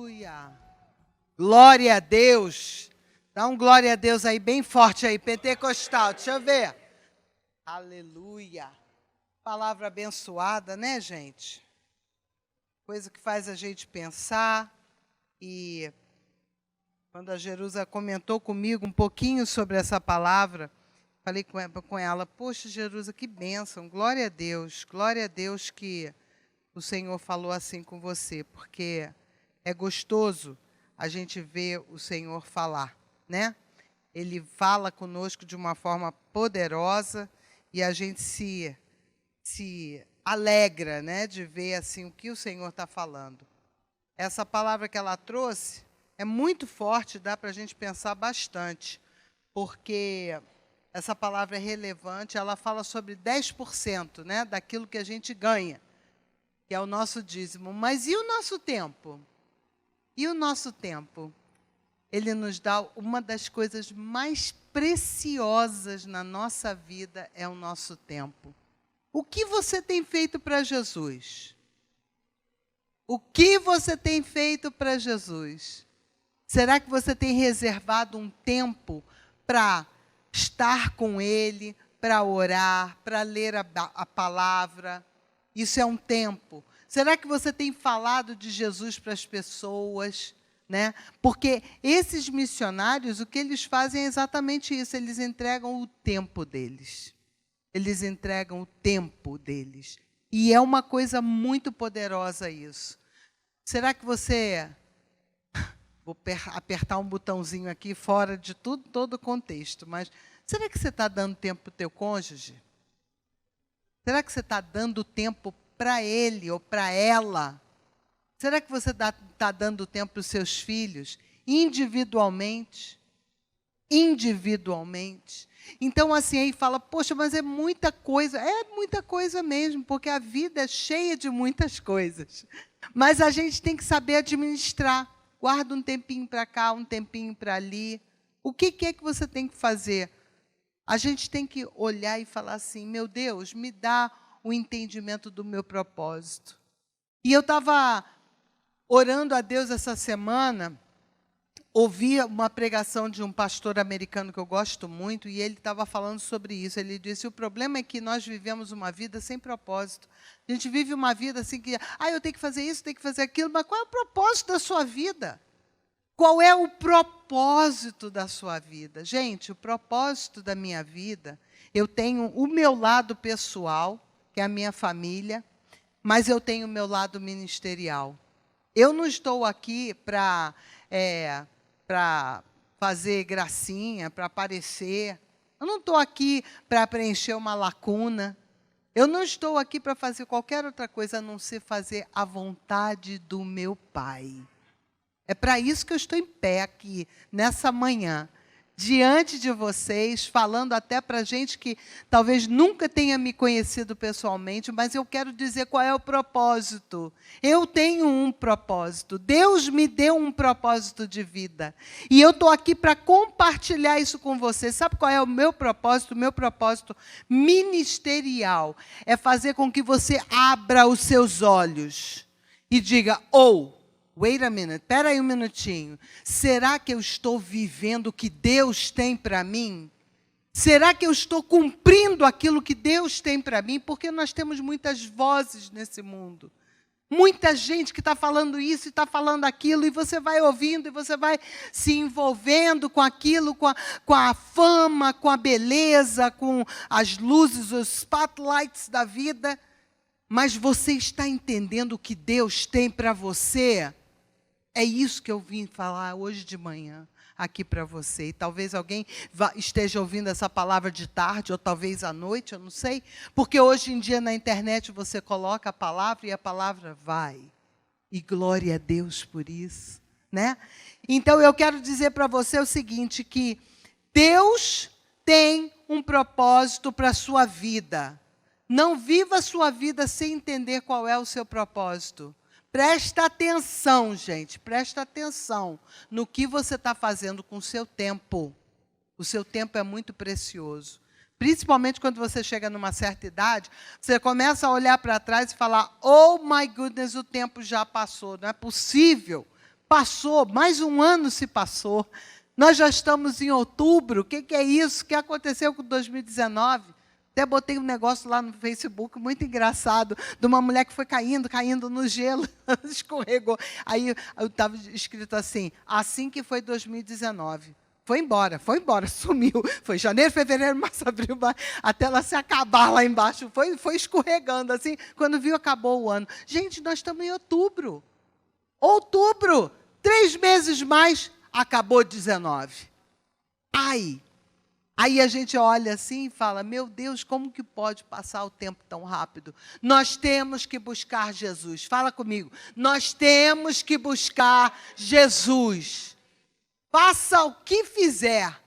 Aleluia. Glória a Deus. Dá um glória a Deus aí, bem forte aí, pentecostal. Deixa eu ver. Aleluia. Palavra abençoada, né, gente? Coisa que faz a gente pensar. E quando a Jerusa comentou comigo um pouquinho sobre essa palavra, falei com ela, poxa, Jerusa, que bênção, glória a Deus que o Senhor falou assim com você, porque é gostoso a gente ver o Senhor falar, né? Ele fala conosco de uma forma poderosa e a gente se alegra, né, de ver assim o que o Senhor está falando. Essa palavra que ela trouxe é muito forte, dá para a gente pensar bastante, porque essa palavra é relevante, ela fala sobre 10%, né, daquilo que a gente ganha, que é o nosso dízimo. Mas e o nosso tempo? E o nosso tempo? Ele nos dá uma das coisas mais preciosas na nossa vida, é o nosso tempo. O que você tem feito para Jesus? O que você tem feito para Jesus? Será que você tem reservado um tempo para estar com Ele, para orar, para ler a palavra? Isso é um tempo. Será que você tem falado de Jesus para as pessoas? Né? Porque esses missionários, o que eles fazem é exatamente isso. Eles entregam o tempo deles. Eles entregam o tempo deles. E é uma coisa muito poderosa isso. Será que você... Vou apertar um botãozinho aqui fora de todo o contexto, mas será que você está dando tempo para o teu cônjuge? Será que você está dando tempo para ele ou para ela? Será que você está dando tempo para os seus filhos? Individualmente? Individualmente. Então, assim, aí fala, poxa, mas é muita coisa. É muita coisa mesmo, porque a vida é cheia de muitas coisas. Mas a gente tem que saber administrar. Guarda um tempinho para cá, um tempinho para ali. O que é que você tem que fazer? A gente tem que olhar e falar assim, meu Deus, me dá o entendimento do meu propósito. E eu estava orando a Deus essa semana, ouvi uma pregação de um pastor americano que eu gosto muito, e ele estava falando sobre isso. Ele disse, o problema é que nós vivemos uma vida sem propósito. A gente vive uma vida assim que, eu tenho que fazer isso, tenho que fazer aquilo, mas qual é o propósito da sua vida? Qual é o propósito da sua vida? Gente, o propósito da minha vida, eu tenho o meu lado pessoal, que é a minha família, mas eu tenho o meu lado ministerial. Eu não estou aqui para fazer gracinha, para aparecer. Eu não estou aqui para preencher uma lacuna. Eu não estou aqui para fazer qualquer outra coisa a não ser fazer a vontade do meu Pai. É para isso que eu estou em pé aqui, nessa manhã, diante de vocês, falando até para gente que talvez nunca tenha me conhecido pessoalmente, mas eu quero dizer qual é o propósito. Eu tenho um propósito. Deus me deu um propósito de vida. E eu estou aqui para compartilhar isso com você. Sabe qual é o meu propósito? O meu propósito ministerial é fazer com que você abra os seus olhos e diga, wait a minute, espera aí um minutinho. Será que eu estou vivendo o que Deus tem para mim? Será que eu estou cumprindo aquilo que Deus tem para mim? Porque nós temos muitas vozes nesse mundo. Muita gente que está falando isso e está falando aquilo, e você vai ouvindo, e você vai se envolvendo com aquilo, com a fama, com a beleza, com as luzes, os spotlights da vida. Mas você está entendendo o que Deus tem para você? É isso que eu vim falar hoje de manhã aqui para você. E talvez alguém esteja ouvindo essa palavra de tarde, ou talvez à noite, eu não sei. Porque hoje em dia na internet você coloca a palavra e a palavra vai. E glória a Deus por isso, né? Então eu quero dizer para você o seguinte, que Deus tem um propósito para a sua vida. Não viva a sua vida sem entender qual é o seu propósito. Presta atenção, gente, presta atenção no que você está fazendo com o seu tempo. O seu tempo é muito precioso. Principalmente quando você chega numa certa idade, você começa a olhar para trás e falar, oh my goodness, o tempo já passou, não é possível. Passou, mais um ano se passou. Nós já estamos em outubro. O que é isso? O que aconteceu com 2019? Até botei um negócio lá no Facebook, muito engraçado, de uma mulher que foi caindo no gelo, escorregou. Aí estava escrito assim que foi 2019. Foi embora, sumiu. Foi janeiro, fevereiro, março, abril, até ela se acabar lá embaixo. Foi escorregando, assim. Quando viu, acabou o ano. Gente, nós estamos em outubro. Outubro, 3 meses mais, acabou 19. Ai! Aí a gente olha assim e fala, meu Deus, como que pode passar o tempo tão rápido? Nós temos que buscar Jesus. Fala comigo. Nós temos que buscar Jesus. Faça o que fizer.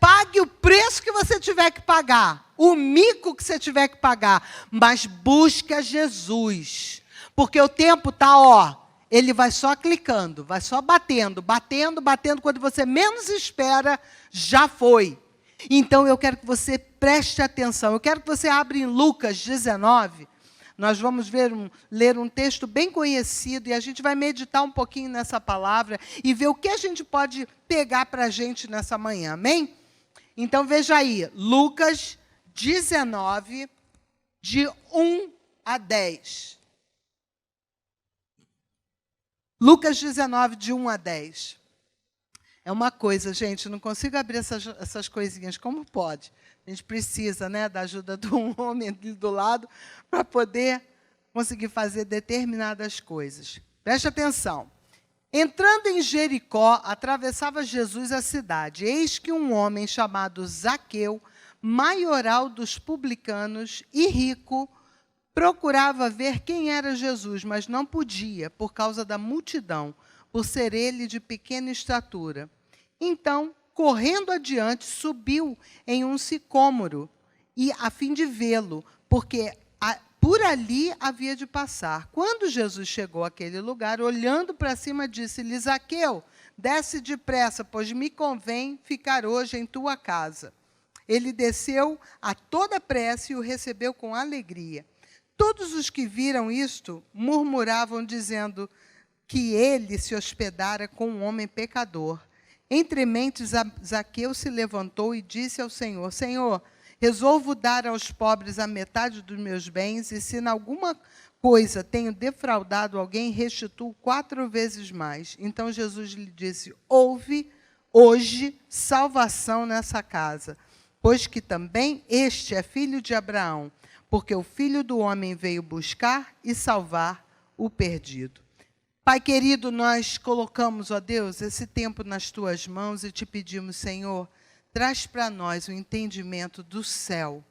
Pague o preço que você tiver que pagar. O mico que você tiver que pagar. Mas busca Jesus. Porque o tempo está, ele vai só clicando, vai só batendo. Quando você menos espera, já foi. Então, eu quero que você preste atenção. Eu quero que você abra em Lucas 19. Nós vamos ler um texto bem conhecido e a gente vai meditar um pouquinho nessa palavra e ver o que a gente pode pegar para a gente nessa manhã. Amém? Então, veja aí. Lucas 19, de 1 a 10. Lucas 19, de 1 a 10. É uma coisa, gente, não consigo abrir essas coisinhas. Como pode? A gente precisa, né, da ajuda de um homem ali do lado para poder conseguir fazer determinadas coisas. Preste atenção. Entrando em Jericó, atravessava Jesus a cidade. Eis que um homem chamado Zaqueu, maioral dos publicanos e rico, procurava ver quem era Jesus, mas não podia, por causa da multidão, por ser ele de pequena estatura. Então, correndo adiante, subiu em um sicômoro, a fim de vê-lo, porque por ali havia de passar. Quando Jesus chegou àquele lugar, olhando para cima, disse-lhe, Zaqueu, desce depressa, pois me convém ficar hoje em tua casa. Ele desceu a toda pressa e o recebeu com alegria. Todos os que viram isto murmuravam, dizendo que ele se hospedara com um homem pecador. Entre mentes, Zaqueu se levantou e disse ao Senhor, Senhor, resolvo dar aos pobres a metade dos meus bens, e se em alguma coisa tenho defraudado alguém, restituo 4 vezes mais. Então Jesus lhe disse, houve hoje salvação nessa casa, pois que também este é filho de Abraão, porque o Filho do Homem veio buscar e salvar o perdido. Pai querido, nós colocamos, ó Deus, esse tempo nas tuas mãos e te pedimos, Senhor, traz para nós o entendimento do céu,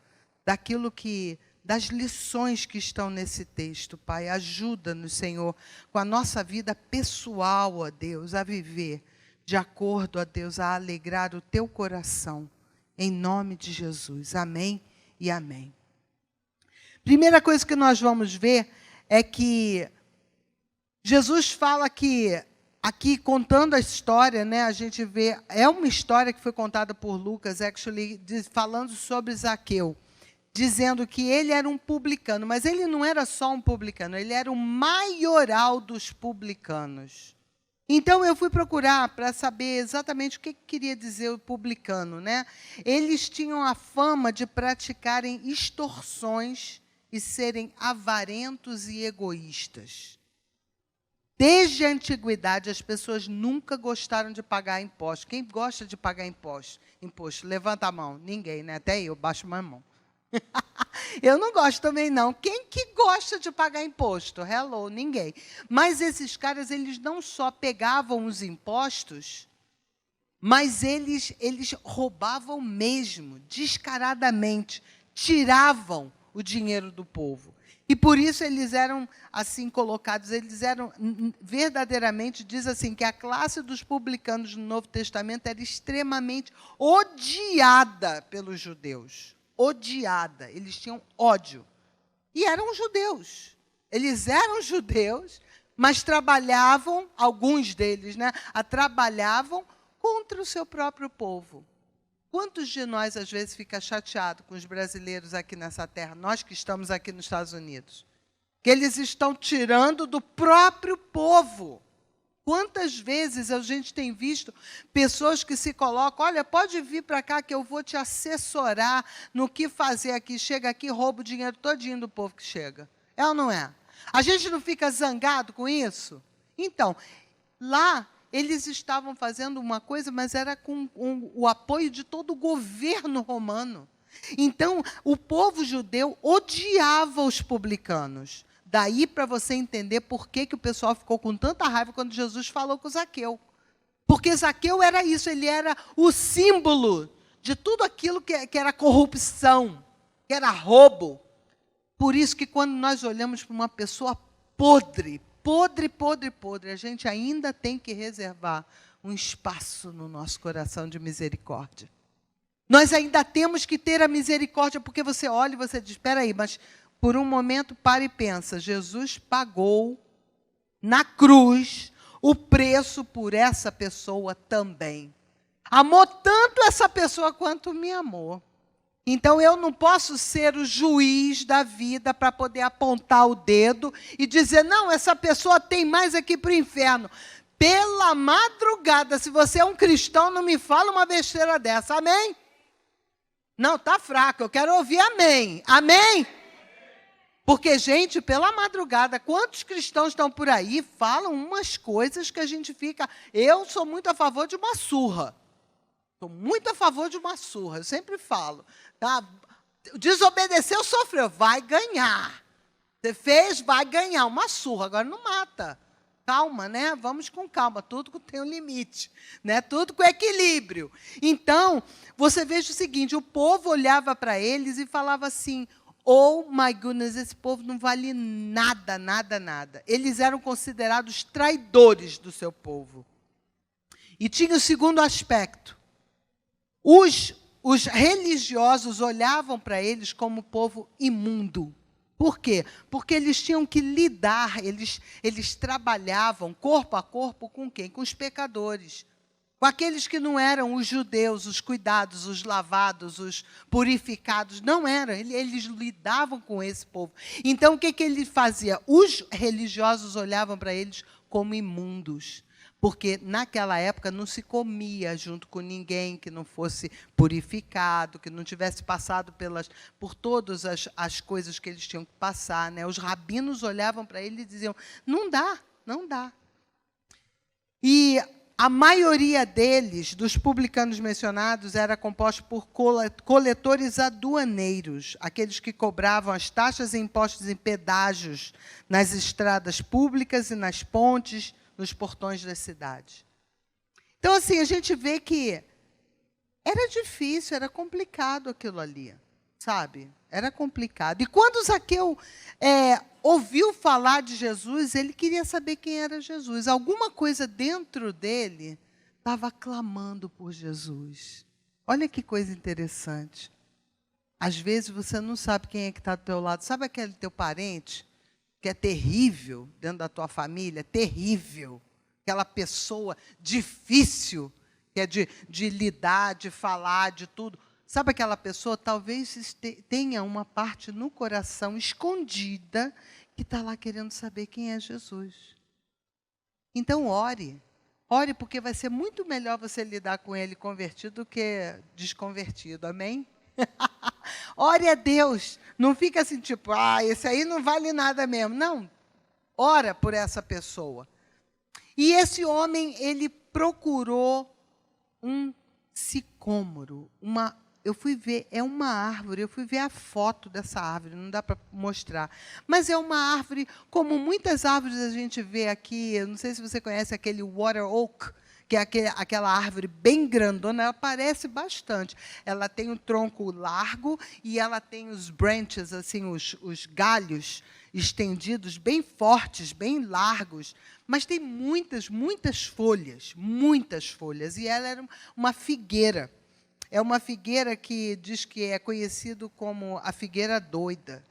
das lições que estão nesse texto, Pai. Ajuda-nos, Senhor, com a nossa vida pessoal, ó Deus, a viver de acordo, ó Deus, a alegrar o teu coração. Em nome de Jesus. Amém e amém. Primeira coisa que nós vamos ver é que Jesus fala que, aqui contando a história, né, a gente vê, é uma história que foi contada por Lucas, falando sobre Zaqueu, dizendo que ele era um publicano, mas ele não era só um publicano, ele era o maioral dos publicanos. Então, eu fui procurar para saber exatamente o que queria dizer o publicano, né? Eles tinham a fama de praticarem extorsões e serem avarentos e egoístas. Desde a antiguidade, as pessoas nunca gostaram de pagar imposto. Quem gosta de pagar imposto? Levanta a mão. Ninguém, né? Até eu baixo uma mão. Eu não gosto também, não. Quem que gosta de pagar imposto? Hello, ninguém. Mas esses caras, eles não só pegavam os impostos, mas eles roubavam mesmo, descaradamente, tiravam o dinheiro do povo. E por isso eles eram assim colocados, eles eram verdadeiramente, diz assim, que a classe dos publicanos no Novo Testamento era extremamente odiada pelos judeus. Odiada, eles tinham ódio. E eram judeus. Eles eram judeus, mas trabalhavam, alguns deles, né, trabalhavam contra o seu próprio povo. Quantos de nós, às vezes, fica chateado com os brasileiros aqui nessa terra, nós que estamos aqui nos Estados Unidos, que eles estão tirando do próprio povo? Quantas vezes a gente tem visto pessoas que se colocam, olha, pode vir para cá que eu vou te assessorar no que fazer aqui. Chega aqui, rouba o dinheiro todinho do povo que chega. É ou não é? A gente não fica zangado com isso? Então, lá eles estavam fazendo uma coisa, mas era com o apoio de todo o governo romano. Então, o povo judeu odiava os publicanos. Daí para você entender por que o pessoal ficou com tanta raiva quando Jesus falou com Zaqueu. Porque Zaqueu era isso, ele era o símbolo de tudo aquilo que era corrupção, que era roubo. Por isso que quando nós olhamos para uma pessoa podre, a gente ainda tem que reservar um espaço no nosso coração de misericórdia. Nós ainda temos que ter a misericórdia, porque você olha e você diz, espera aí, mas por um momento para e pensa, Jesus pagou na cruz o preço por essa pessoa também. Amou tanto essa pessoa quanto me amou. Então, eu não posso ser o juiz da vida para poder apontar o dedo e dizer, não, essa pessoa tem mais aqui para o inferno. Pela madrugada, se você é um cristão, não me fala uma besteira dessa, amém? Não, está fraco, eu quero ouvir amém. Amém? Porque, gente, pela madrugada, quantos cristãos estão por aí, falam umas coisas que a gente fica... Eu sou muito a favor de uma surra. Sou muito a favor de uma surra, eu sempre falo. Tá? Desobedeceu, sofreu, vai ganhar. Você fez, vai ganhar uma surra, agora não mata. Calma, né? Vamos com calma, tudo tem um limite, né? Tudo com equilíbrio. Então, você veja o seguinte, o povo olhava para eles e falava assim, oh my goodness, esse povo não vale nada, nada, nada. Eles eram considerados traidores do seu povo. E tinha o segundo aspecto. Os religiosos olhavam para eles como povo imundo. Por quê? Porque eles tinham que lidar, eles trabalhavam corpo a corpo com quem? Com os pecadores. Com aqueles que não eram os judeus, os cuidados, os lavados, os purificados. Não eram, eles lidavam com esse povo. Então, o que ele fazia? Os religiosos olhavam para eles como imundos. Porque naquela época não se comia junto com ninguém que não fosse purificado, que não tivesse passado por todas as coisas que eles tinham que passar, né? Os rabinos olhavam para ele e diziam, não dá, não dá. E a maioria deles, dos publicanos mencionados, era composta por coletores aduaneiros, aqueles que cobravam as taxas e impostos em pedágios nas estradas públicas e nas pontes, nos portões das cidades. Então, assim, a gente vê que era difícil, era complicado aquilo ali, sabe? Era complicado. E quando Zaqueu ouviu falar de Jesus, ele queria saber quem era Jesus. Alguma coisa dentro dele estava clamando por Jesus. Olha que coisa interessante. Às vezes você não sabe quem é que está do teu lado. Sabe aquele teu parente que é terrível dentro da tua família? Terrível. Aquela pessoa difícil, que é de lidar, de falar, de tudo. Sabe aquela pessoa, talvez tenha uma parte no coração escondida que está lá querendo saber quem é Jesus. Então, ore. Ore, porque vai ser muito melhor você lidar com ele convertido do que desconvertido. Amém? Ore a Deus. Não fica assim, tipo, esse aí não vale nada mesmo. Não. Ora por essa pessoa. E esse homem, ele procurou um sicômoro, eu fui ver, é uma árvore, eu fui ver a foto dessa árvore, não dá para mostrar. Mas é uma árvore, como muitas árvores a gente vê aqui, eu não sei se você conhece aquele water oak, que é aquela árvore bem grandona, ela parece bastante. Ela tem um tronco largo e ela tem os branches, assim, os galhos estendidos, bem fortes, bem largos, mas tem muitas, muitas folhas, e ela era uma figueira. É uma figueira que diz que é conhecido como a figueira doida.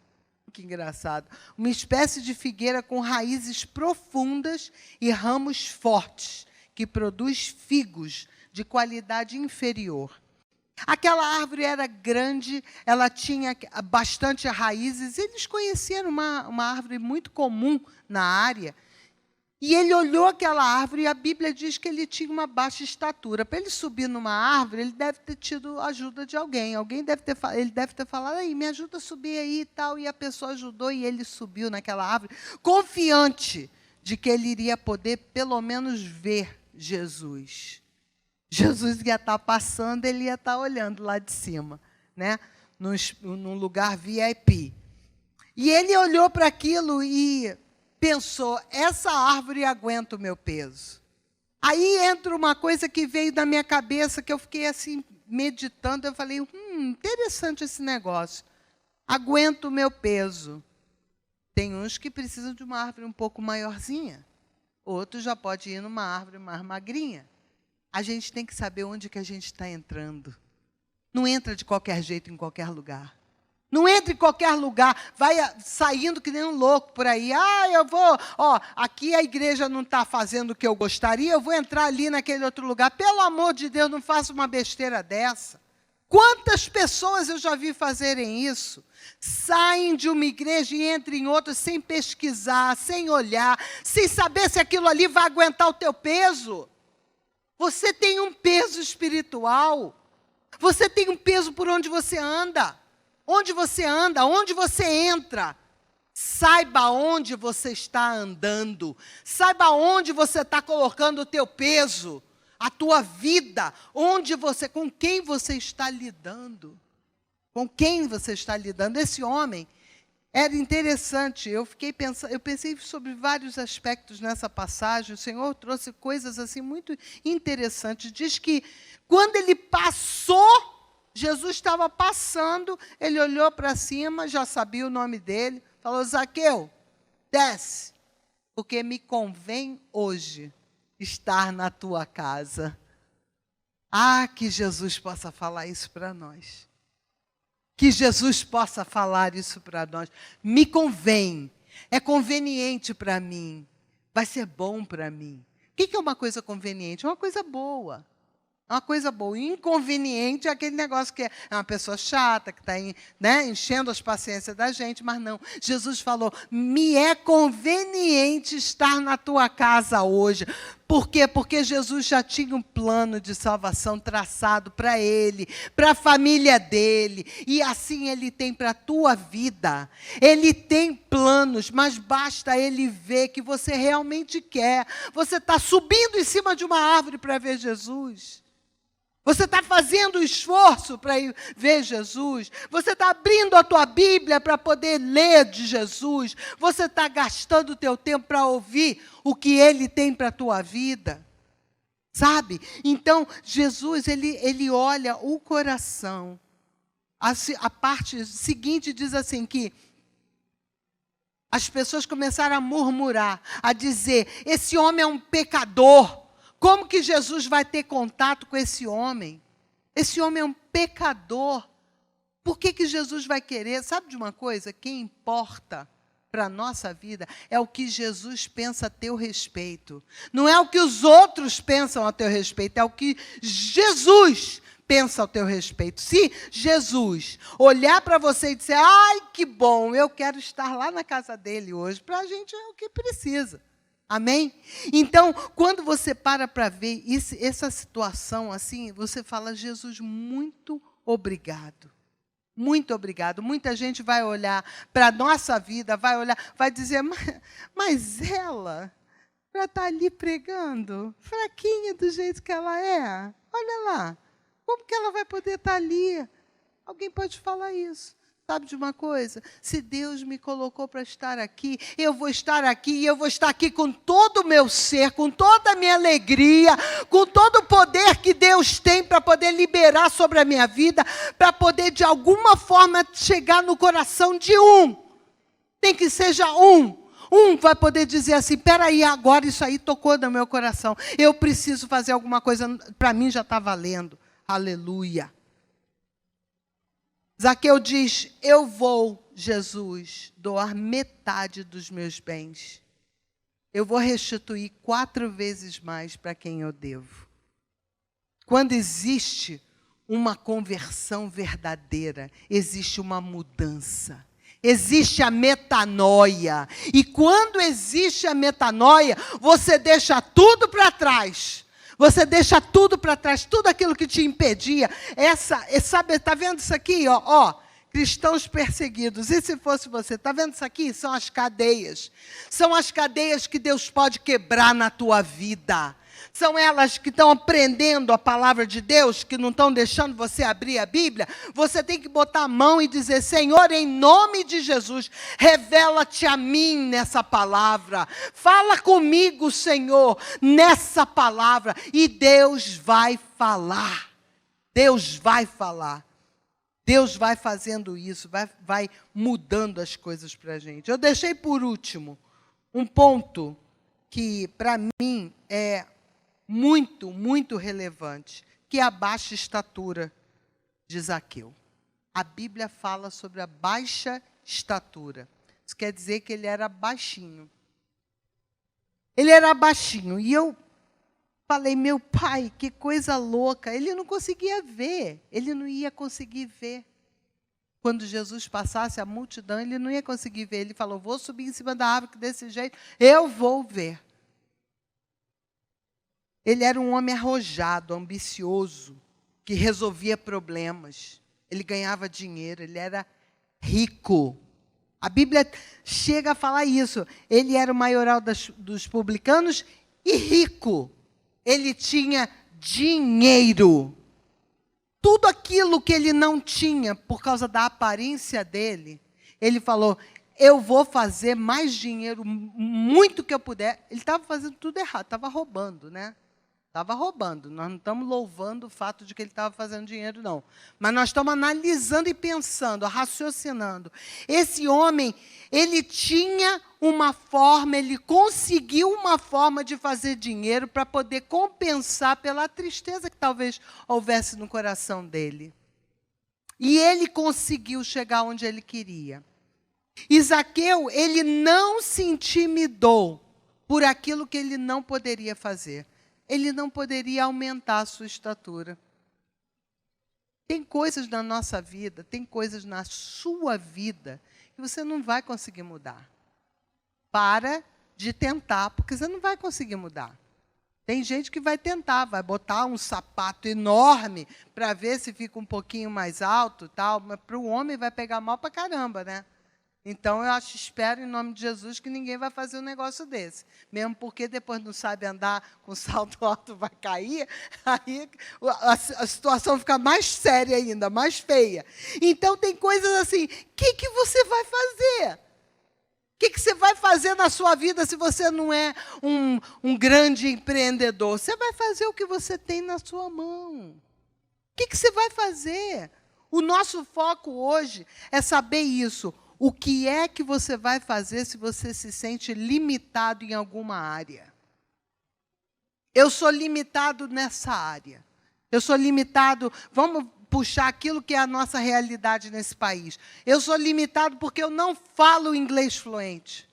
Que engraçado. Uma espécie de figueira com raízes profundas e ramos fortes, que produz figos de qualidade inferior. Aquela árvore era grande, ela tinha bastante raízes. Eles conheceram uma árvore muito comum na área. E ele olhou aquela árvore e a Bíblia diz que ele tinha uma baixa estatura. Para ele subir numa árvore, ele deve ter tido ajuda de alguém. Ele deve ter falado, aí, me ajuda a subir aí e tal. E a pessoa ajudou e ele subiu naquela árvore, confiante de que ele iria poder, pelo menos, ver Jesus. Jesus ia estar passando, ele ia estar olhando lá de cima, né? Num lugar VIP. E ele olhou para aquilo e pensou, essa árvore aguenta o meu peso. Aí entra uma coisa que veio da minha cabeça, que eu fiquei assim, meditando, eu falei, interessante esse negócio. Aguenta o meu peso. Tem uns que precisam de uma árvore um pouco maiorzinha. Outros já pode ir numa árvore mais magrinha. A gente tem que saber onde que a gente está entrando. Não entra de qualquer jeito em qualquer lugar. Não entra em qualquer lugar, vai saindo que nem um louco por aí. Eu vou, aqui a igreja não está fazendo o que eu gostaria, eu vou entrar ali naquele outro lugar. Pelo amor de Deus, não faça uma besteira dessa. Quantas pessoas eu já vi fazerem isso? Saem de uma igreja e entram em outra sem pesquisar, sem olhar, sem saber se aquilo ali vai aguentar o teu peso. Você tem um peso espiritual. Você tem um peso por onde você anda. Onde você anda, onde você entra, saiba onde você está andando, saiba onde você está colocando o teu peso, a tua vida, com quem você está lidando, com quem você está lidando. Esse homem era interessante, eu pensei sobre vários aspectos nessa passagem, o Senhor trouxe coisas assim muito interessantes, diz que quando ele passou, Jesus estava passando, ele olhou para cima, já sabia o nome dele, falou, Zaqueu, desce, porque me convém hoje estar na tua casa. Que Jesus possa falar isso para nós. Que Jesus possa falar isso para nós. Me convém, é conveniente para mim, vai ser bom para mim. O que é uma coisa conveniente? É uma coisa boa. Uma coisa boa. Inconveniente é aquele negócio que é uma pessoa chata, que está enchendo as paciências da gente, mas não. Jesus falou, me é conveniente estar na tua casa hoje. Por quê? Porque Jesus já tinha um plano de salvação traçado para ele, para a família dele. E assim ele tem para a tua vida. Ele tem planos, mas basta ele ver que você realmente quer. Você está subindo em cima de uma árvore para ver Jesus. Você está fazendo o esforço para ir ver Jesus. Você está abrindo a tua Bíblia para poder ler de Jesus. Você está gastando o teu tempo para ouvir o que Ele tem para a tua vida. Sabe? Então, Jesus, ele olha o coração. A parte seguinte diz assim que as pessoas começaram a murmurar, a dizer, esse homem é um pecador. Como que Jesus vai ter contato com esse homem? Esse homem é um pecador. Por que Jesus vai querer? Sabe de uma coisa? Quem importa para a nossa vida é o que Jesus pensa a teu respeito. Não é o que os outros pensam a teu respeito, é o que Jesus pensa ao teu respeito. Se Jesus olhar para você e dizer, que bom, eu quero estar lá na casa dele hoje, para a gente é o que precisa. Amém? Então, quando você para ver essa situação assim, você fala, Jesus, muito obrigado. Muito obrigado. Muita gente vai olhar para a nossa vida, vai dizer, mas ela, para estar ali pregando, fraquinha do jeito que ela é, olha lá, como que ela vai poder estar ali? Alguém pode falar isso. Sabe de uma coisa? Se Deus me colocou para estar aqui, eu vou estar aqui, e eu vou estar aqui com todo o meu ser, com toda a minha alegria, com todo o poder que Deus tem para poder liberar sobre a minha vida, para poder de alguma forma chegar no coração de um. Tem que seja um. Um vai poder dizer assim, espera aí, agora isso aí tocou no meu coração. Eu preciso fazer alguma coisa, para mim já está valendo. Aleluia. Zaqueu diz, eu vou, Jesus, doar metade dos meus bens. Eu vou restituir 4 vezes mais para quem eu devo. Quando existe uma conversão verdadeira, existe uma mudança. existe a metanoia. E quando existe a metanoia, você deixa tudo para trás. Você deixa tudo para trás, tudo aquilo que te impedia. Sabe, está vendo isso aqui? Ó, cristãos perseguidos. E se fosse você? Está vendo isso aqui? São as cadeias. São as cadeias que Deus pode quebrar na tua vida. São elas que estão aprendendo a palavra de Deus, que não estão deixando você abrir a Bíblia. Você tem que botar a mão e dizer: Senhor, em nome de Jesus, revela-te a mim nessa palavra. Fala comigo, Senhor, nessa palavra. E Deus vai falar. Deus vai falar. Deus vai fazendo isso, vai mudando as coisas para a gente. Eu deixei por último um ponto que, para mim, é muito, muito relevante, que é a baixa estatura de Zaqueu. A Bíblia fala sobre a baixa estatura. Isso quer dizer que ele era baixinho. Ele era baixinho. E eu falei: meu pai, que coisa louca. Ele não conseguia ver. Ele não ia conseguir ver. Quando Jesus passasse a multidão, ele não ia conseguir ver. Ele falou: vou subir em cima da árvore desse jeito, eu vou ver. Ele era um homem arrojado, ambicioso, que resolvia problemas. Ele ganhava dinheiro, ele era rico. A Bíblia chega a falar isso. Ele era o maioral dos publicanos e rico. Ele tinha dinheiro. Tudo aquilo que ele não tinha, por causa da aparência dele, ele falou: eu vou fazer mais dinheiro, muito que eu puder. Ele estava fazendo tudo errado, estava roubando, né? Estava roubando. Nós não estamos louvando o fato de que ele estava fazendo dinheiro, não. Mas nós estamos analisando e pensando, raciocinando. Esse homem, ele tinha uma forma, ele conseguiu uma forma de fazer dinheiro para poder compensar pela tristeza que talvez houvesse no coração dele. E ele conseguiu chegar onde ele queria. E Zaqueu, ele não se intimidou por aquilo que ele não poderia fazer. Ele não poderia aumentar a sua estatura. Tem coisas na nossa vida, tem coisas na sua vida que você não vai conseguir mudar. Para de tentar, porque você não vai conseguir mudar. Tem gente que vai tentar, vai botar um sapato enorme para ver se fica um pouquinho mais alto, tal, mas para o homem vai pegar mal para caramba, né? Então, espero, em nome de Jesus, que ninguém vai fazer um negócio desse. Mesmo porque depois não sabe andar com salto alto, vai cair, aí a situação fica mais séria ainda, mais feia. Então, tem coisas assim: o que você vai fazer? O que você vai fazer na sua vida se você não é um grande empreendedor? Você vai fazer o que você tem na sua mão. O que você vai fazer? O nosso foco hoje é saber isso. O que é que você vai fazer se você se sente limitado em alguma área? Eu sou limitado nessa área. Eu sou limitado, vamos puxar aquilo que é a nossa realidade nesse país. Eu sou limitado porque eu não falo inglês fluente.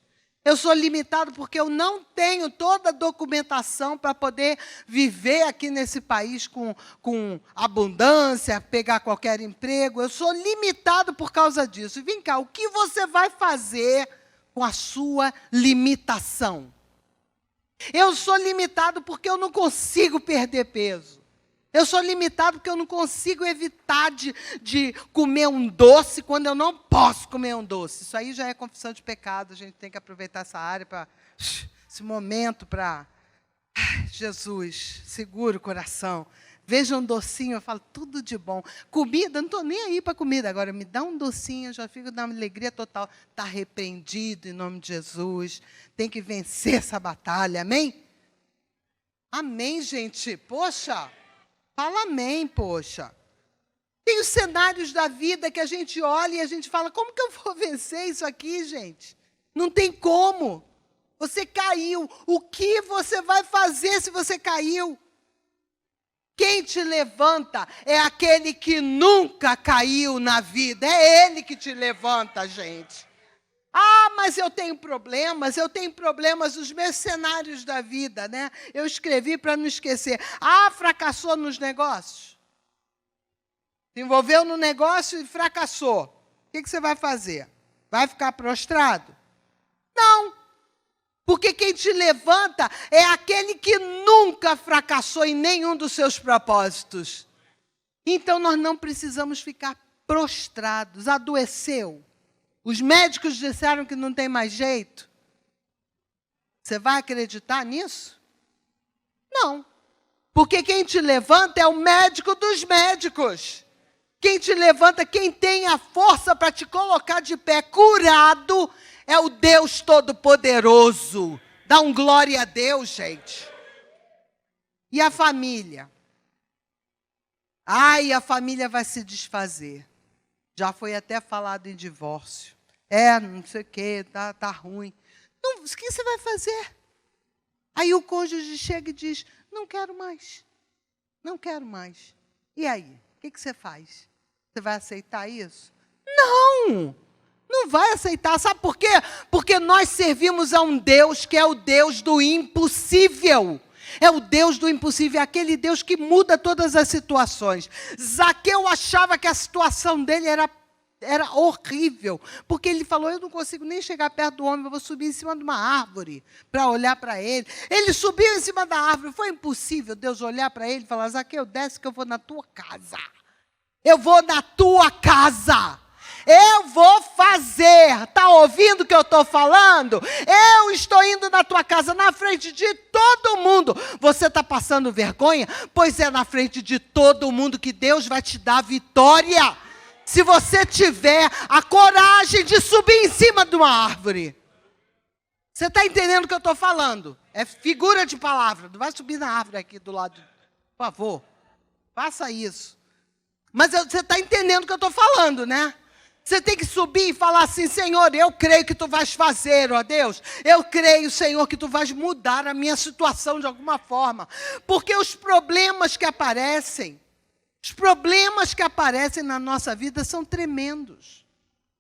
Eu sou limitado porque eu não tenho toda a documentação para poder viver aqui nesse país com abundância, pegar qualquer emprego. Eu sou limitado por causa disso. E vem cá, o que você vai fazer com a sua limitação? Eu sou limitado porque eu não consigo perder peso. Eu sou limitado porque eu não consigo evitar de comer um doce quando eu não posso comer um doce. Isso aí já é confissão de pecado. A gente tem que aproveitar essa área, esse momento para... Jesus, segura o coração. Veja um docinho, eu falo, tudo de bom. Comida, não estou nem aí para comida. Agora, me dá um docinho, eu já fico numa alegria total. Está repreendido em nome de Jesus. Tem que vencer essa batalha, amém? Amém, gente. Poxa... Fala amém, poxa. Tem os cenários da vida que a gente olha e a gente fala: como que eu vou vencer isso aqui, gente? Não tem como. Você caiu. O que você vai fazer se você caiu? Quem te levanta é aquele que nunca caiu na vida. É ele que te levanta, gente. Ah, mas eu tenho problemas dos meus cenários da vida, né? Eu escrevi para não esquecer. Ah, fracassou nos negócios? Se envolveu no negócio e fracassou. O que você vai fazer? Vai ficar prostrado? Não. Porque quem te levanta é aquele que nunca fracassou em nenhum dos seus propósitos. Então nós não precisamos ficar prostrados. Adoeceu. Os médicos disseram que não tem mais jeito. Você vai acreditar nisso? Não. Porque quem te levanta é o médico dos médicos. Quem te levanta, quem tem a força para te colocar de pé curado, é o Deus Todo-Poderoso. Dá um glória a Deus, gente. E a família? Ai, a família vai se desfazer. Já foi até falado em divórcio. Não sei o quê, tá ruim. Não, o que você vai fazer? Aí o cônjuge chega e diz, não quero mais. Não quero mais. E aí? O que você faz? Você vai aceitar isso? Não! Não vai aceitar. Sabe por quê? Porque nós servimos a um Deus que é o Deus do impossível. É o Deus do impossível, é aquele Deus que muda todas as situações. Zaqueu achava que a situação dele era horrível, porque ele falou, eu não consigo nem chegar perto do homem, eu vou subir em cima de uma árvore para olhar para ele. Ele subiu em cima da árvore, foi impossível Deus olhar para ele e falar, Zaqueu, desce que eu vou na tua casa. Eu vou na tua casa. Eu vou fazer. Está ouvindo o que eu estou falando? Eu estou indo na tua casa, na frente de todo mundo. Você está passando vergonha? Pois é na frente de todo mundo que Deus vai te dar vitória. Se você tiver a coragem de subir em cima de uma árvore. Você está entendendo o que eu estou falando? É figura de palavra. Não vai subir na árvore aqui do lado. Por favor, faça isso. Mas você está entendendo o que eu estou falando, né? Você tem que subir e falar assim, Senhor, eu creio que Tu vais fazer, ó Deus. Eu creio, Senhor, que Tu vais mudar a minha situação de alguma forma. Porque os problemas que aparecem na nossa vida são tremendos.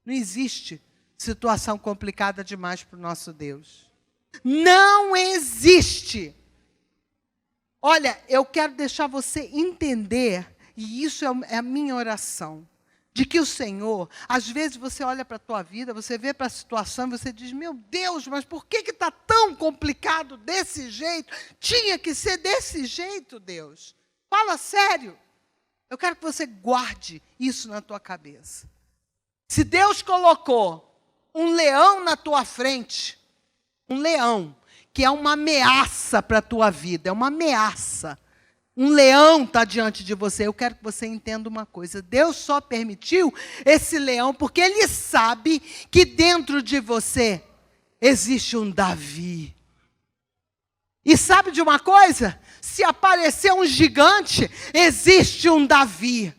Não existe situação complicada demais para o nosso Deus. Não existe. Olha, eu quero deixar você entender, e isso é a minha oração, de que o Senhor, às vezes você olha para a tua vida, você vê para a situação e você diz, meu Deus, mas por que está tão complicado desse jeito? Tinha que ser desse jeito, Deus. Fala sério. Eu quero que você guarde isso na tua cabeça. Se Deus colocou um leão na tua frente, um leão, que é uma ameaça para a tua vida, é uma ameaça. Um leão está diante de você. Eu quero que você entenda uma coisa. Deus só permitiu esse leão porque Ele sabe que dentro de você existe um Davi. E sabe de uma coisa? Se aparecer um gigante, existe um Davi.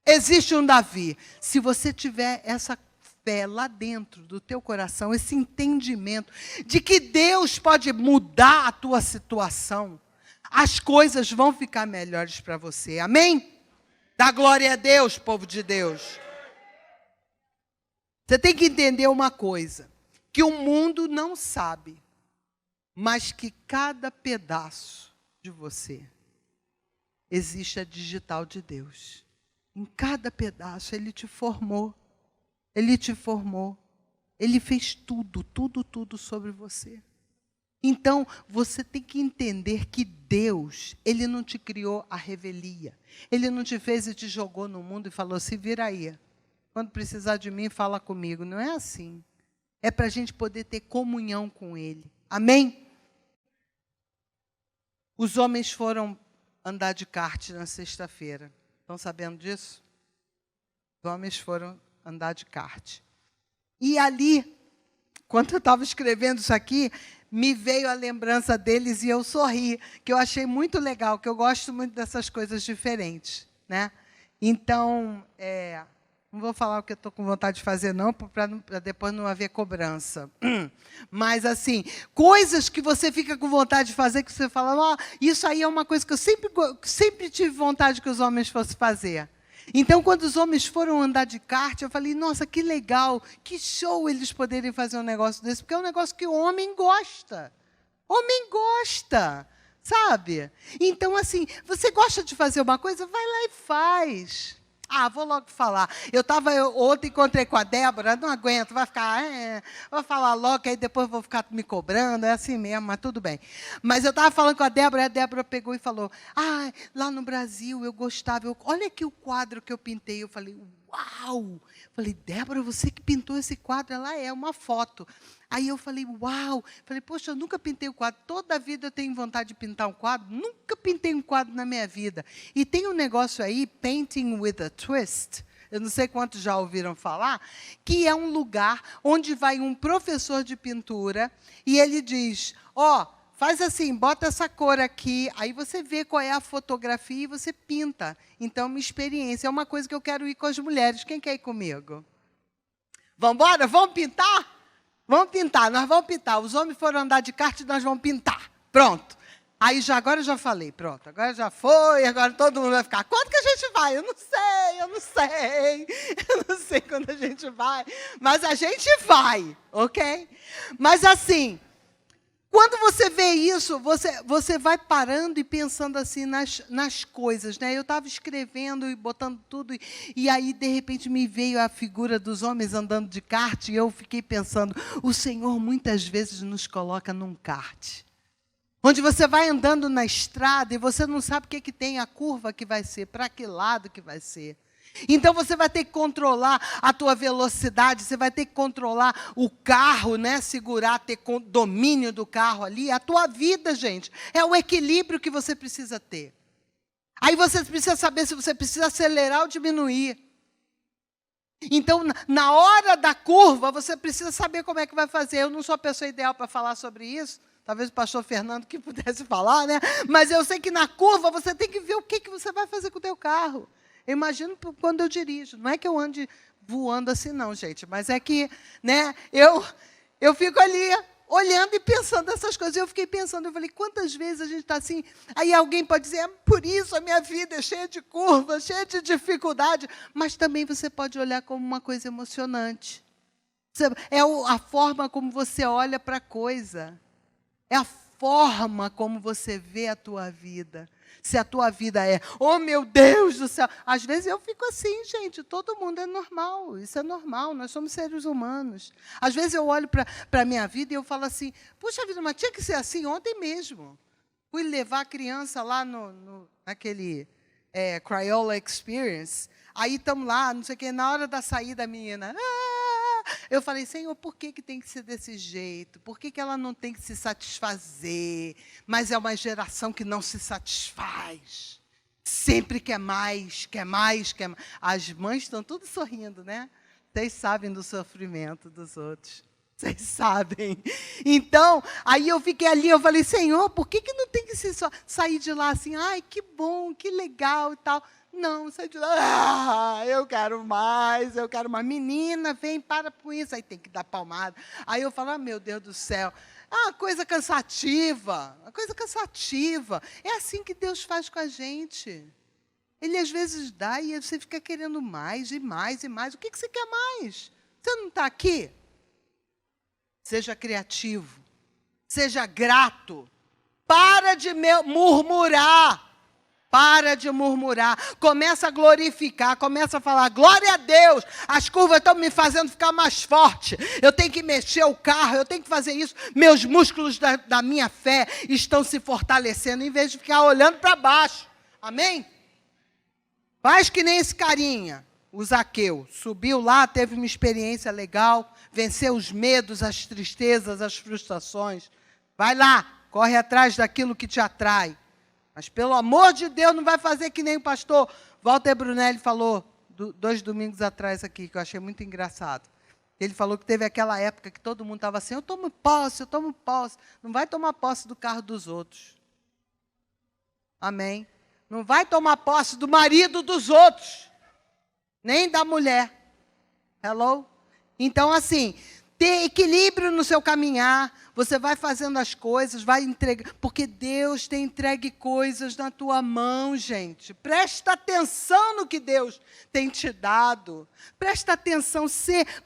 Existe um Davi. Se você tiver essa fé lá dentro do teu coração, esse entendimento de que Deus pode mudar a tua situação, as coisas vão ficar melhores para você. Amém? Dá glória a Deus, povo de Deus. Você tem que entender uma coisa, que o mundo não sabe, mas que cada pedaço de você existe a digital de Deus. Em cada pedaço Ele te formou. Ele te formou. Ele fez tudo sobre você. Então, você tem que entender que Deus, Ele não te criou à revelia. Ele não te fez e te jogou no mundo e falou, se vira aí. Quando precisar de mim, fala comigo. Não é assim. É para a gente poder ter comunhão com Ele. Amém? Os homens foram andar de kart na sexta-feira. Estão sabendo disso? Os homens foram andar de kart. E ali, quando eu estava escrevendo isso aqui, me veio a lembrança deles e eu sorri, que eu achei muito legal, que eu gosto muito dessas coisas diferentes, né? Então, não vou falar o que eu estou com vontade de fazer, não, para depois não haver cobrança. Mas, assim, coisas que você fica com vontade de fazer, que você fala, isso aí é uma coisa que eu sempre tive vontade que os homens fossem fazer. Então, quando os homens foram andar de kart, eu falei, nossa, que legal, que show eles poderem fazer um negócio desse, porque é um negócio que o homem gosta. Homem gosta, sabe? Então, assim, você gosta de fazer uma coisa, vai lá e faz. Vou logo falar. Ontem encontrei com a Débora, não aguento, vou falar logo, aí depois vou ficar me cobrando, é assim mesmo, mas tudo bem. Mas eu estava falando com a Débora pegou e falou, lá no Brasil eu gostava, olha aqui o quadro que eu pintei. Eu falei, uau! Falei, Débora, você que pintou esse quadro? Ela é uma foto. Aí eu falei, uau! Falei, poxa, eu nunca pintei um quadro. Toda a vida eu tenho vontade de pintar um quadro. Nunca pintei um quadro na minha vida. E tem um negócio aí, Painting with a Twist. Eu não sei quantos já ouviram falar, que é um lugar onde vai um professor de pintura e ele diz, faz assim, bota essa cor aqui, aí você vê qual é a fotografia e você pinta. Então, uma experiência. É uma coisa que eu quero ir com as mulheres. Quem quer ir comigo? Vamos embora? Vamos pintar? Vamos pintar, nós vamos pintar. Os homens foram andar de kart e nós vamos pintar. Pronto. Aí agora eu já falei, pronto. Agora já foi, agora todo mundo vai ficar. Quando que a gente vai? Eu não sei. Eu não sei quando a gente vai. Mas a gente vai, ok? Mas assim, quando você vê isso, você vai parando e pensando assim nas coisas, né? Eu estava escrevendo e botando tudo, e aí, de repente, me veio a figura dos homens andando de kart, e eu fiquei pensando, o Senhor muitas vezes nos coloca num kart, onde você vai andando na estrada e você não sabe o que tem, a curva que vai ser, para que lado que vai ser. Então, você vai ter que controlar a tua velocidade, você vai ter que controlar o carro, né? Segurar, ter domínio do carro ali. A tua vida, gente, é o equilíbrio que você precisa ter. Aí você precisa saber se você precisa acelerar ou diminuir. Então, na hora da curva, você precisa saber como é que vai fazer. Eu não sou a pessoa ideal para falar sobre isso. Talvez o pastor Fernando que pudesse falar, né? Mas eu sei que na curva você tem que ver o que você vai fazer com o teu carro. Eu imagino quando eu dirijo. Não é que eu ande voando assim, não, gente. Mas é que, né, eu fico ali olhando e pensando essas coisas. Eu fiquei pensando, eu falei, quantas vezes a gente está assim? Aí alguém pode dizer, por isso a minha vida é cheia de curvas, cheia de dificuldade. Mas também você pode olhar como uma coisa emocionante. É a forma como você olha para a coisa. É a forma como você vê a tua vida. Se a tua vida é, oh meu Deus do céu. Às vezes eu fico assim, gente, todo mundo é normal. Isso é normal, nós somos seres humanos. Às vezes eu olho para a minha vida e eu falo assim, puxa vida, mas tinha que ser assim ontem mesmo. Fui levar a criança lá naquele Crayola Experience. Aí estamos lá, não sei o quê, na hora da saída, a menina... Eu falei, Senhor, por que tem que ser desse jeito? Por que ela não tem que se satisfazer? Mas é uma geração que não se satisfaz. Sempre quer mais, quer mais, quer mais. As mães estão tudo sorrindo, né? Vocês sabem do sofrimento dos outros. Vocês sabem. Então, aí eu fiquei ali, eu falei, Senhor, por que não tem que sair de lá assim? Ai, que bom, que legal e tal. Não, sai de lá, eu quero mais, eu quero uma menina, vem, para com isso, aí tem que dar palmada. Aí eu falo, meu Deus do céu, uma coisa cansativa, É assim que Deus faz com a gente. Ele às vezes dá e você fica querendo mais e mais e mais. O que você quer mais? Você não está aqui? Seja criativo, seja grato, para de murmurar. Para de murmurar, começa a glorificar, começa a falar, glória a Deus, as curvas estão me fazendo ficar mais forte, eu tenho que mexer o carro, eu tenho que fazer isso, meus músculos da minha fé estão se fortalecendo, em vez de ficar olhando para baixo, amém? Faz que nem esse carinha, o Zaqueu, subiu lá, teve uma experiência legal, venceu os medos, as tristezas, as frustrações, vai lá, corre atrás daquilo que te atrai. Mas, pelo amor de Deus, não vai fazer que nem o pastor Walter Brunelli falou 2 domingos atrás aqui, que eu achei muito engraçado. Ele falou que teve aquela época que todo mundo estava assim, eu tomo posse. Não vai tomar posse do carro dos outros. Amém? Não vai tomar posse do marido dos outros. Nem da mulher. Hello? Então, assim, ter equilíbrio no seu caminhar, você vai fazendo as coisas, vai entregar, porque Deus tem entregue coisas na tua mão, gente. Presta atenção no que Deus tem te dado. Presta atenção,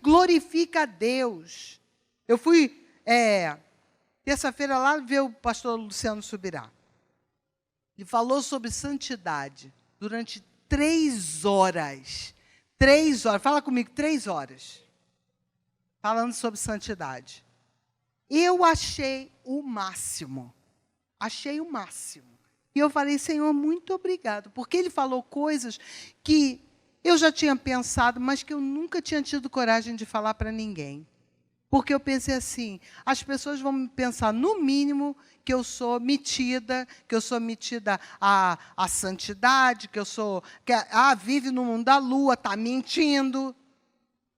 glorifica a Deus. Eu fui, terça-feira lá, ver o pastor Luciano Subirá. Ele falou sobre santidade durante 3 horas. 3 horas, fala comigo, 3 horas. Falando sobre santidade. Eu achei o máximo. Achei o máximo. E eu falei, Senhor, muito obrigado. Porque Ele falou coisas que eu já tinha pensado, mas que eu nunca tinha tido coragem de falar para ninguém. Porque eu pensei assim, as pessoas vão me pensar, no mínimo, que eu sou metida à santidade, vive no mundo da lua, está mentindo.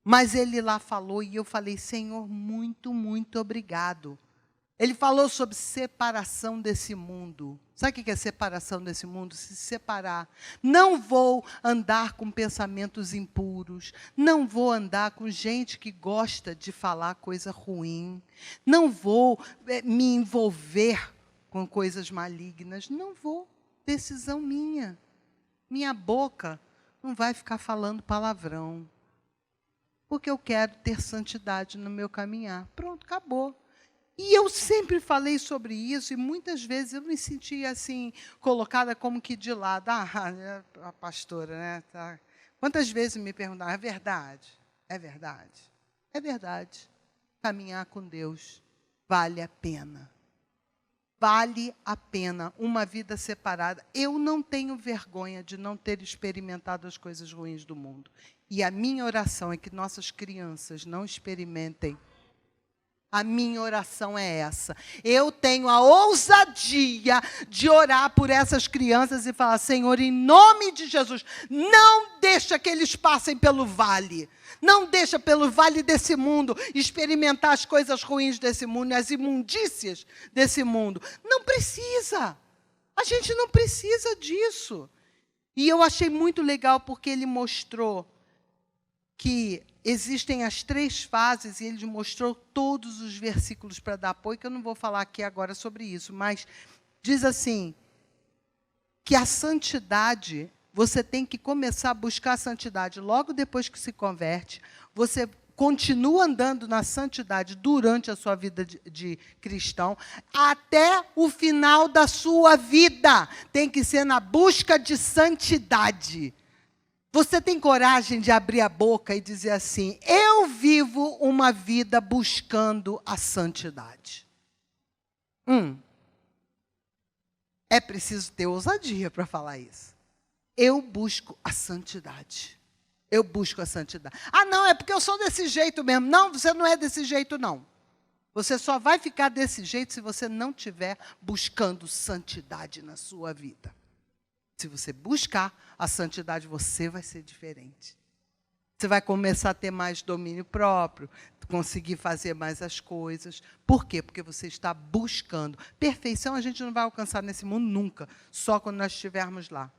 Mas Ele lá falou e eu falei, Senhor, muito, muito obrigado. Ele falou sobre separação desse mundo. Sabe o que é separação desse mundo? Se separar. Não vou andar com pensamentos impuros. Não vou andar com gente que gosta de falar coisa ruim. Não vou me envolver com coisas malignas. Não vou. Decisão minha. Minha boca não vai ficar falando palavrão. Porque eu quero ter santidade no meu caminhar. Pronto, acabou. E eu sempre falei sobre isso, e muitas vezes eu me sentia assim, colocada como que de lado. A pastora, né? Tá. Quantas vezes me perguntaram, é verdade? É verdade? É verdade. Caminhar com Deus vale a pena. Vale a pena uma vida separada. Eu não tenho vergonha de não ter experimentado as coisas ruins do mundo. E a minha oração é que nossas crianças não experimentem. A minha oração é essa. Eu tenho a ousadia de orar por essas crianças e falar, Senhor, em nome de Jesus, não deixa que eles passem pelo vale. Não deixa pelo vale desse mundo experimentar as coisas ruins desse mundo, as imundícias desse mundo. Não precisa. A gente não precisa disso. E eu achei muito legal porque ele mostrou que existem as 3 fases, e ele mostrou todos os versículos para dar apoio, que eu não vou falar aqui agora sobre isso, mas diz assim, que a santidade, você tem que começar a buscar a santidade logo depois que se converte, você continua andando na santidade durante a sua vida de cristão, até o final da sua vida, tem que ser na busca de santidade. Você tem coragem de abrir a boca e dizer assim, eu vivo uma vida buscando a santidade. É preciso ter ousadia para falar isso. Eu busco a santidade. Eu busco a santidade. Não, é porque eu sou desse jeito mesmo. Não, você não é desse jeito, não. Você só vai ficar desse jeito se você não estiver buscando santidade na sua vida. Se você buscar a santidade, você vai ser diferente. Você vai começar a ter mais domínio próprio, conseguir fazer mais as coisas. Por quê? Porque você está buscando. Perfeição a gente não vai alcançar nesse mundo nunca, só quando nós estivermos lá,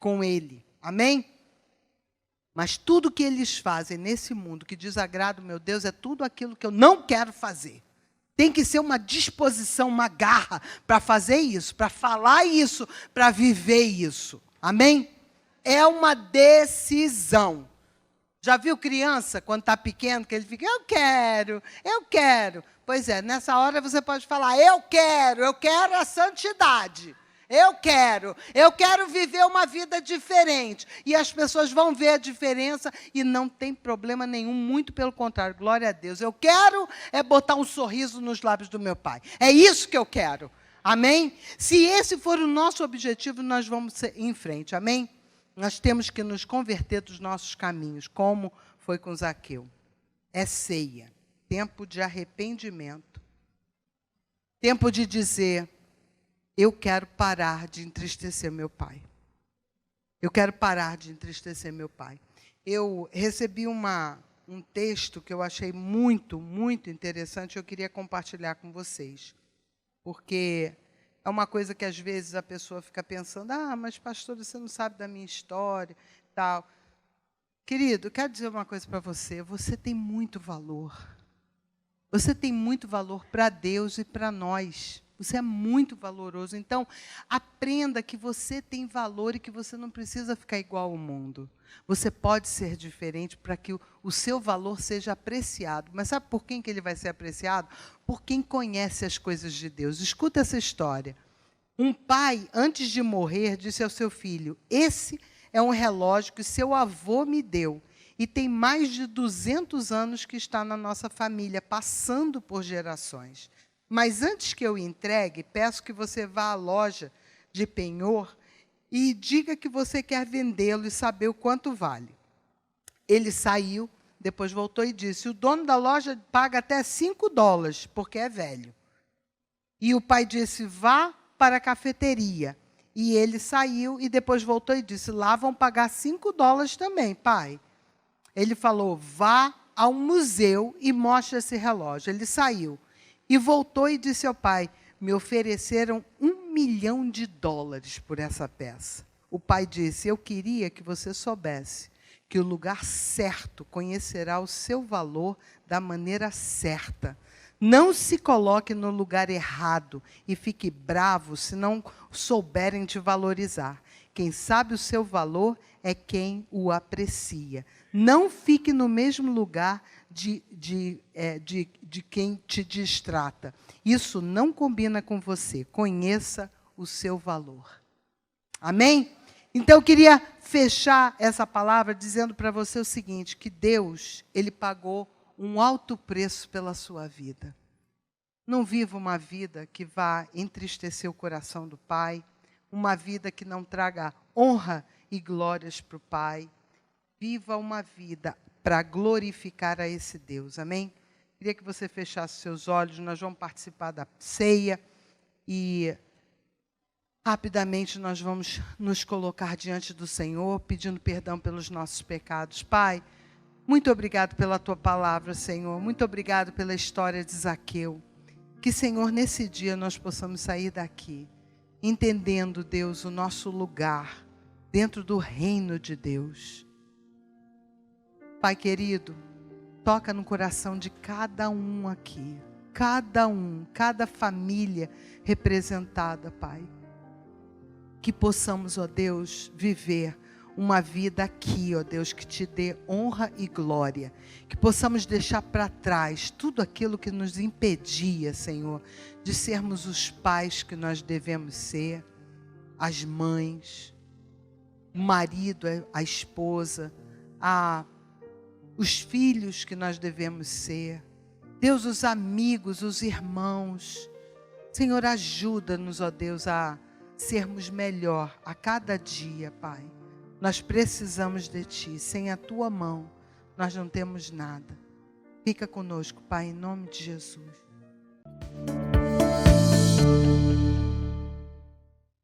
com Ele. Amém? Mas tudo que eles fazem nesse mundo que desagrada o meu Deus é tudo aquilo que eu não quero fazer. Tem que ser uma disposição, uma garra para fazer isso, para falar isso, para viver isso. Amém? É uma decisão. Já viu criança, quando está pequeno, que ele fica, eu quero, eu quero. Pois é, nessa hora você pode falar, eu quero a santidade. Eu quero viver uma vida diferente. E as pessoas vão ver a diferença e não tem problema nenhum, muito pelo contrário, glória a Deus. Eu quero botar um sorriso nos lábios do meu pai. É isso que eu quero. Amém? Se esse for o nosso objetivo, nós vamos em frente. Amém? Nós temos que nos converter dos nossos caminhos, como foi com Zaqueu. É ceia, tempo de arrependimento. Tempo de dizer, eu quero parar de entristecer meu pai. Eu quero parar de entristecer meu pai. Eu recebi um texto que eu achei muito, muito interessante. Eu queria compartilhar com vocês. Porque é uma coisa que às vezes a pessoa fica pensando, mas pastor, você não sabe da minha história, tal. Querido, eu quero dizer uma coisa para você. Você tem muito valor. Você tem muito valor para Deus e para nós. Você é muito valoroso. Então, aprenda que você tem valor e que você não precisa ficar igual ao mundo. Você pode ser diferente para que o seu valor seja apreciado. Mas sabe por quem que ele vai ser apreciado? Por quem conhece as coisas de Deus. Escuta essa história. Um pai, antes de morrer, disse ao seu filho, esse é um relógio que seu avô me deu. E tem mais de 200 anos que está na nossa família, passando por gerações. Mas antes que eu entregue, peço que você vá à loja de penhor e diga que você quer vendê-lo e saber o quanto vale. Ele saiu, depois voltou e disse, o dono da loja paga até $5, porque é velho. E o pai disse, vá para a cafeteria. E ele saiu e depois voltou e disse, lá vão pagar $5 também, pai. Ele falou, vá ao museu e mostre esse relógio. Ele saiu e voltou e disse ao pai, me ofereceram $1 milhão por essa peça. O pai disse, eu queria que você soubesse que o lugar certo conhecerá o seu valor da maneira certa. Não se coloque no lugar errado e fique bravo se não souberem te valorizar. Quem sabe o seu valor é quem o aprecia. Não fique no mesmo lugar de quem te distrata. Isso não combina com você. Conheça o seu valor. Amém? Então, eu queria fechar essa palavra dizendo para você o seguinte, que Deus, Ele pagou um alto preço pela sua vida. Não viva uma vida que vá entristecer o coração do Pai, uma vida que não traga honra e glórias para o Pai. Viva uma vida para glorificar a esse Deus, amém? Queria que você fechasse seus olhos, nós vamos participar da ceia e rapidamente nós vamos nos colocar diante do Senhor, pedindo perdão pelos nossos pecados. Pai, muito obrigado pela Tua palavra, Senhor, muito obrigado pela história de Zaqueu. Que, Senhor, nesse dia nós possamos sair daqui, entendendo, Deus, o nosso lugar dentro do reino de Deus. Pai querido, toca no coração de cada um aqui, cada família representada, Pai. Que possamos, ó Deus, viver uma vida aqui, ó Deus, que te dê honra e glória. Que possamos deixar para trás tudo aquilo que nos impedia, Senhor, de sermos os pais que nós devemos ser, as mães, o marido, a esposa, os filhos que nós devemos ser. Deus, os amigos, os irmãos. Senhor, ajuda-nos, ó Deus, a sermos melhor a cada dia, Pai. Nós precisamos de Ti. Sem a Tua mão, nós não temos nada. Fica conosco, Pai, em nome de Jesus.